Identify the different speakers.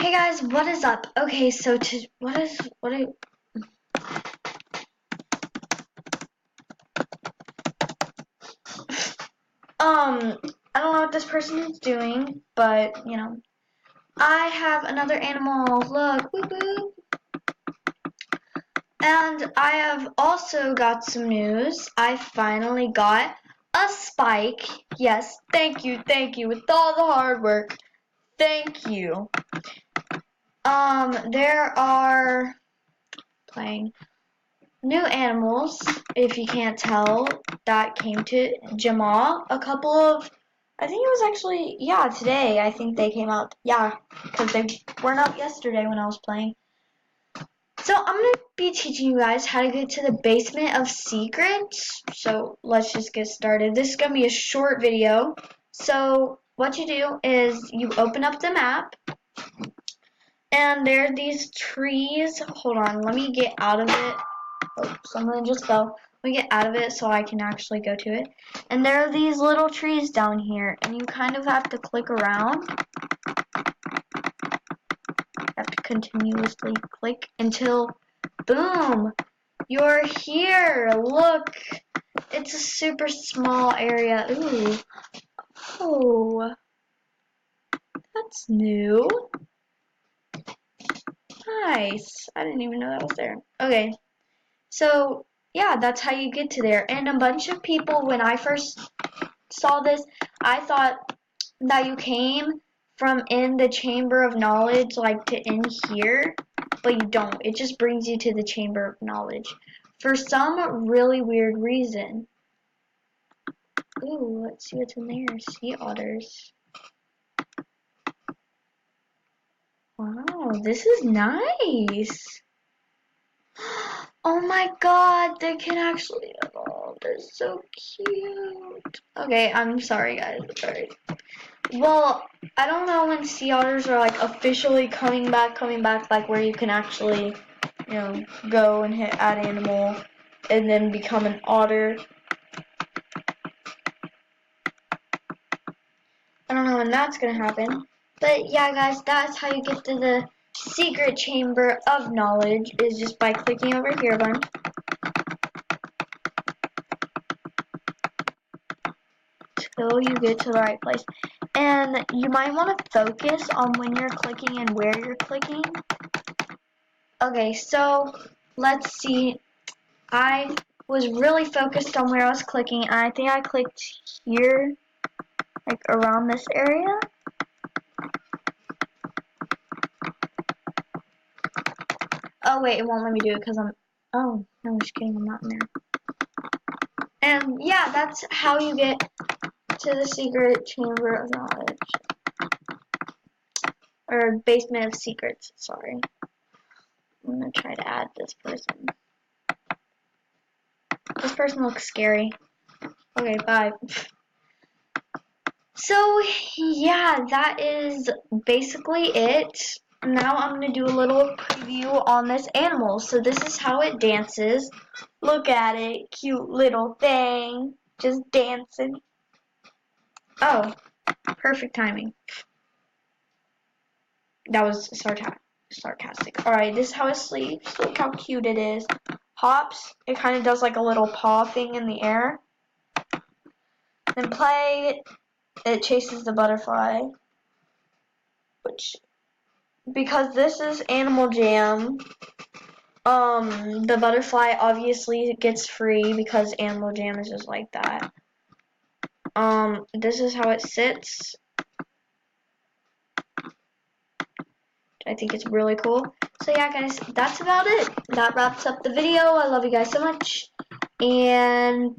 Speaker 1: Hey guys, what is up? Okay, so I don't know what this person is doing, but you know, I have another animal. Look, whoop whoop. And I have also got some news. I finally got a spike. Yes, thank you, with all the hard work. Thank you. There are playing new animals, if you can't tell, that came to Jamal. I think it was actually, yeah, today. I think they came out, yeah, because they weren't out yesterday when I was playing. So I'm going to be teaching you guys how to get to the basement of secrets. So let's just get started. This is going to be a short video. So what you do is you open up the map. And there are these trees. Hold on, let me get out of it. Oh, someone just fell. Let me get out of it so I can actually go to it. And there are these little trees down here, and you kind of have to click around. You have to continuously click until, boom, you're here. Look, it's a super small area. Ooh, oh, that's new. Nice. I didn't even know that was there. Okay. So, yeah, that's how you get to there. And a bunch of people, when I first saw this, I thought that you came from in the Chamber of Knowledge, like to in here, but you don't. It just brings you to the Chamber of Knowledge for some really weird reason. Ooh, let's see what's in there. Sea otters. Wow, this is nice. Oh my god, they can actually, oh, they're so cute. Okay, I'm sorry guys, sorry. Well, I don't know when sea otters are like officially coming back, like where you can actually, you know, go and hit add animal and then become an otter. I don't know when that's gonna happen. But yeah guys, that's how you get to the secret chamber of knowledge, is just by clicking over here a bunch. Till you get to the right place. And you might want to focus on when you're clicking and where you're clicking. Okay, so let's see. I was really focused on where I was clicking, and I think I clicked here, like around this area. Oh wait, it won't let me do it because I'm, oh, no, I'm just kidding, I'm not in there. And yeah, that's how you get to the secret chamber of knowledge. Or basement of secrets, sorry. I'm gonna try to add this person. This person looks scary. Okay, bye. So, yeah, that is basically it. Now I'm going to do a little preview on this animal. So this is how it dances. Look at it. Cute little thing. Just dancing. Oh, perfect timing. That was sarcastic. Alright, this is how it sleeps. Look how cute it is. Hops. It kind of does like a little paw thing in the air. Then play. It chases the butterfly. Which, because this is Animal Jam, the butterfly obviously gets free because Animal Jam is just like that. This is how it sits. I think it's really cool. So yeah guys, that's about it. That wraps up the video. I love you guys so much. And